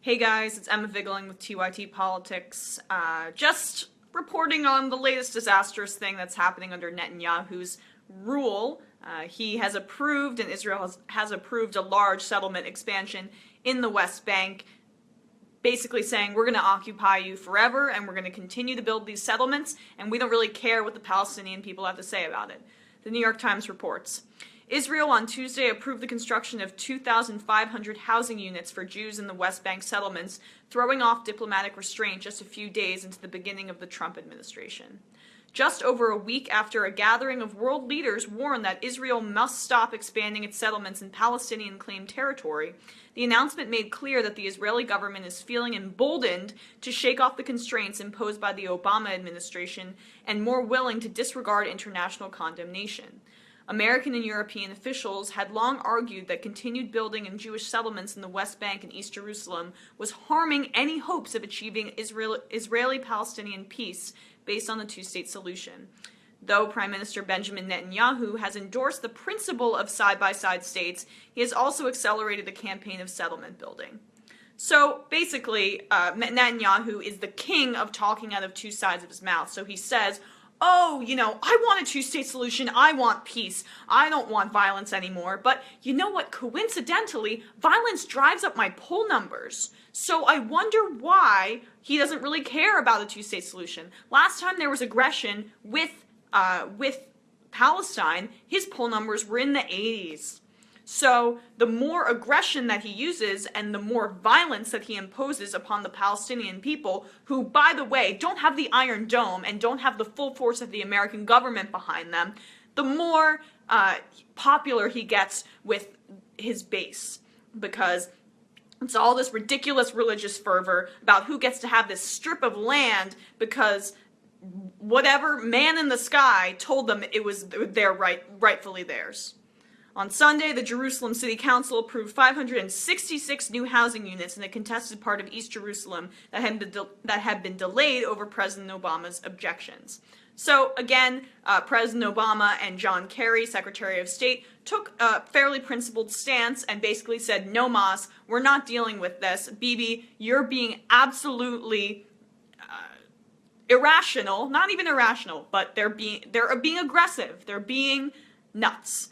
Hey guys, it's Emma Vigling with TYT Politics. Just reporting on the latest disastrous thing that's happening under Netanyahu's rule. He has approved, and Israel has approved, a large settlement expansion in the West Bank, basically saying we're going to occupy you forever and we're going to continue to build these settlements, and we don't really care what the Palestinian people have to say about it. The New York Times reports. Israel on Tuesday approved the construction of 2,500 housing units for Jews in the West Bank settlements, throwing off diplomatic restraint just a few days into the beginning of the Trump administration. Just over a week after a gathering of world leaders warned that Israel must stop expanding its settlements in Palestinian-claimed territory, the announcement made clear that the Israeli government is feeling emboldened to shake off the constraints imposed by the Obama administration and more willing to disregard international condemnation. American and European officials had long argued that continued building in Jewish settlements in the West Bank and East Jerusalem was harming any hopes of achieving Israeli-Palestinian peace based on the two-state solution. Though Prime Minister Benjamin Netanyahu has endorsed the principle of side-by-side states, he has also accelerated a campaign of settlement building. So basically, Netanyahu is the king of talking out of two sides of his mouth. So he says, oh, I want a two-state solution, I want peace, I don't want violence anymore, but you know what, coincidentally, violence drives up my poll numbers, so I wonder why he doesn't really care about a two-state solution. Last time there was aggression with Palestine, his poll numbers were in the 80s. So the more aggression that he uses and the more violence that he imposes upon the Palestinian people, who, by the way, don't have the Iron Dome and don't have the full force of the American government behind them, the more popular he gets with his base. Because it's all this ridiculous religious fervor about who gets to have this strip of land because whatever man in the sky told them it was rightfully theirs. On Sunday, the Jerusalem City Council approved 566 new housing units in a contested part of East Jerusalem that had been delayed over President Obama's objections. So again, President Obama and John Kerry, Secretary of State, took a fairly principled stance and basically said, no mas, we're not dealing with this. Bibi, you're being absolutely irrational, not even irrational, but they're being aggressive. They're being nuts.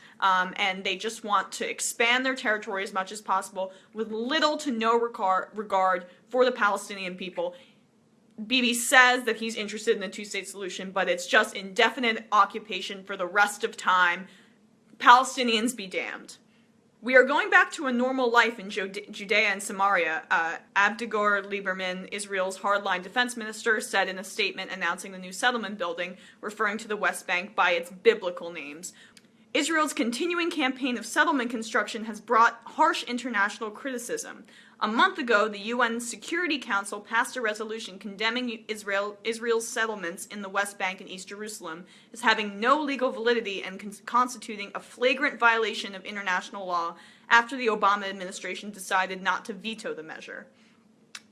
And they just want to expand their territory as much as possible with little to no regard for the Palestinian people. Bibi says that he's interested in a two-state solution, but it's just indefinite occupation for the rest of time. Palestinians be damned. We are going back to a normal life in Judea and Samaria, Avigdor Lieberman, Israel's hardline defense minister, said in a statement announcing the new settlement building, referring to the West Bank by its biblical names. Israel's continuing campaign of settlement construction has brought harsh international criticism. A month ago, the UN Security Council passed a resolution condemning Israel's settlements in the West Bank and East Jerusalem as having no legal validity and constituting a flagrant violation of international law after the Obama administration decided not to veto the measure.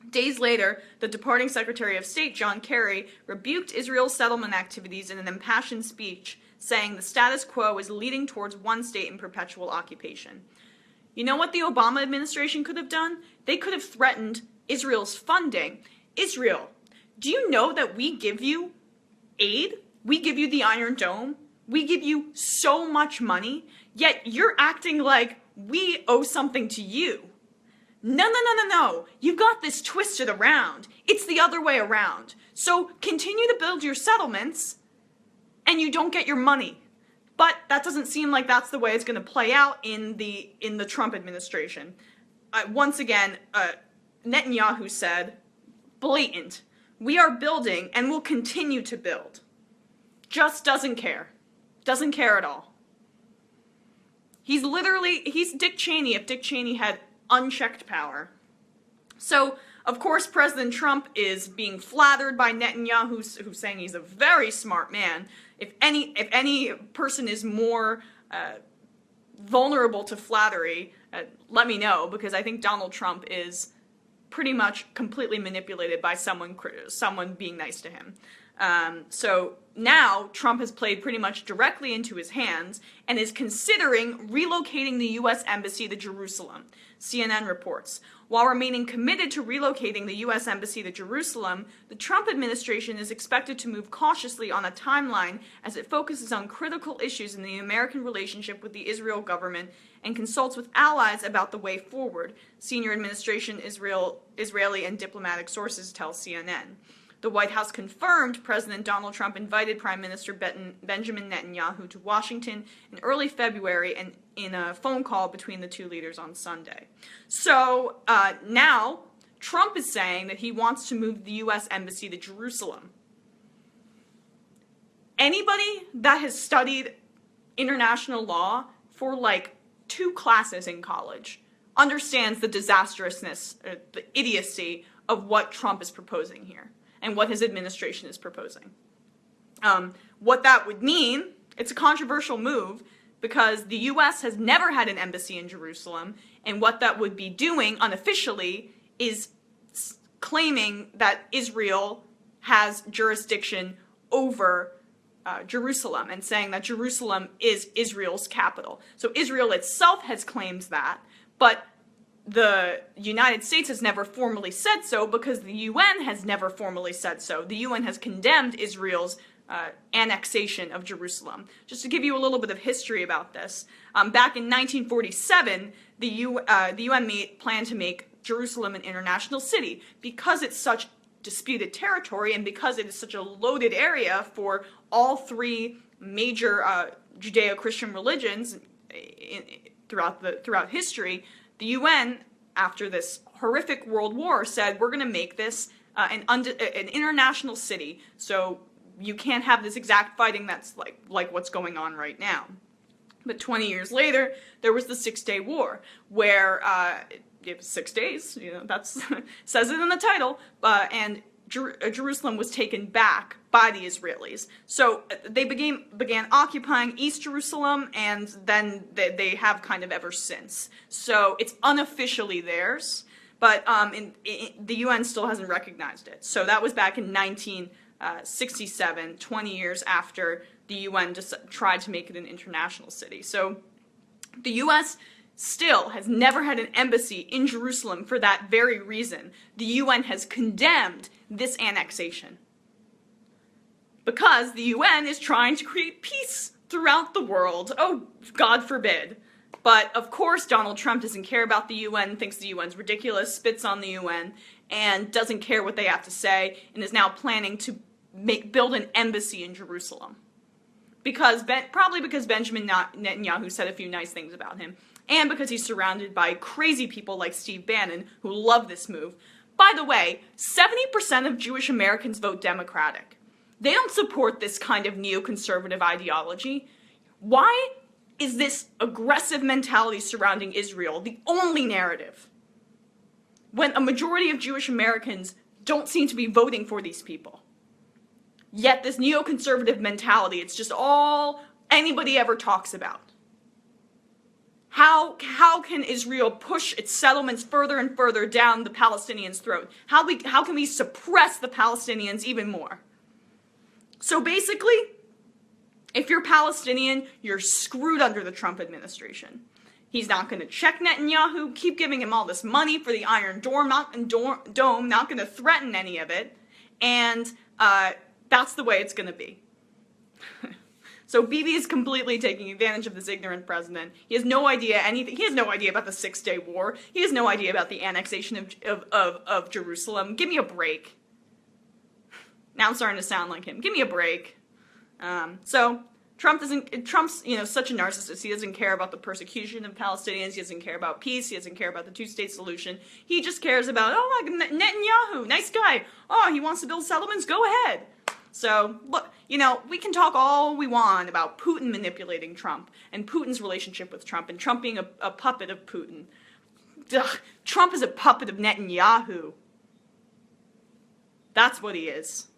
Days later, the departing Secretary of State, John Kerry, rebuked Israel's settlement activities in an impassioned speech, saying the status quo is leading towards one state in perpetual occupation. You know what the Obama administration could have done? They could have threatened Israel's funding. Israel, do you know that we give you aid? We give you the Iron Dome. We give you so much money, yet you're acting like we owe something to you. No. You've got this twisted around. It's the other way around. So continue to build your settlements, and you don't get your money. But that doesn't seem like that's the way it's going to play out in the Trump administration. Once again, Netanyahu said, blatant, we are building and will continue to build. Just doesn't care. Doesn't care at all. He's Dick Cheney if Dick Cheney had unchecked power. So, of course, President Trump is being flattered by Netanyahu, who's saying he's a very smart man. If any person is more vulnerable to flattery, let me know, because I think Donald Trump is pretty much completely manipulated by someone being nice to him. So now Trump has played pretty much directly into his hands and is considering relocating the U.S. Embassy to Jerusalem, CNN reports. While remaining committed to relocating the U.S. Embassy to Jerusalem, the Trump administration is expected to move cautiously on a timeline as it focuses on critical issues in the American relationship with the Israel government and consults with allies about the way forward, senior administration Israeli and diplomatic sources tell CNN. The White House confirmed President Donald Trump invited Prime Minister Benjamin Netanyahu to Washington in early February and in a phone call between the two leaders on Sunday. So now Trump is saying that he wants to move the U.S. Embassy to Jerusalem. Anybody that has studied international law for like 2 classes in college understands the disastrousness, the idiocy of what Trump is proposing here and what his administration is proposing. What that would mean, it's a controversial move because the U.S. has never had an embassy in Jerusalem, and what that would be doing unofficially is claiming that Israel has jurisdiction over Jerusalem and saying that Jerusalem is Israel's capital. So Israel itself has claimed that, but the United States has never formally said so because the UN has never formally said so. The UN has condemned Israel's annexation of Jerusalem. Just to give you a little bit of history about this, back in 1947, the UN planned to make Jerusalem an international city because it's such disputed territory and because it is such a loaded area for all 3 major Judeo-Christian religions throughout history. The UN, after this horrific world war, said, we're going to make this an international city, so you can't have this exact fighting that's like what's going on right now. But 20 years later, there was the Six-Day War, where it was 6 days, that's says it in the title, and Jerusalem was taken back by the Israelis. So they began occupying East Jerusalem, and then they have kind of ever since. So it's unofficially theirs, but the UN still hasn't recognized it. So that was back in 1967, 20 years after the UN just tried to make it an international city. So the U.S. still has never had an embassy in Jerusalem for that very reason. The UN has condemned this annexation because the UN is trying to create peace throughout the world. Oh, God forbid. But of course Donald Trump doesn't care about the UN, thinks the UN's ridiculous, spits on the UN, and doesn't care what they have to say, and is now planning to build an embassy in Jerusalem. Probably because Benjamin Netanyahu said a few nice things about him, and because he's surrounded by crazy people like Steve Bannon who love this move. By the way, 70% of Jewish Americans vote Democratic. They don't support this kind of neoconservative ideology. Why is this aggressive mentality surrounding Israel the only narrative when a majority of Jewish Americans don't seem to be voting for these people? Yet this neoconservative mentality, it's just all anybody ever talks about. How can Israel push its settlements further and further down the Palestinians' throat? How can we suppress the Palestinians even more? So basically, if you're Palestinian, you're screwed under the Trump administration. He's not going to check Netanyahu, keep giving him all this money for the Iron Dome, not going to threaten any of it, and that's the way it's going to be. So Bibi is completely taking advantage of this ignorant president. He has no idea anything. He has no idea about the Six-Day War. He has no idea about the annexation of Jerusalem. Give me a break. Now I'm starting to sound like him. Give me a break. So Trump's such a narcissist. He doesn't care about the persecution of Palestinians. He doesn't care about peace. He doesn't care about the two-state solution. He just cares about, oh, Netanyahu, nice guy. Oh, he wants to build settlements? Go ahead. So, look, we can talk all we want about Putin manipulating Trump and Putin's relationship with Trump and Trump being a puppet of Putin. Ugh, Trump is a puppet of Netanyahu. That's what he is.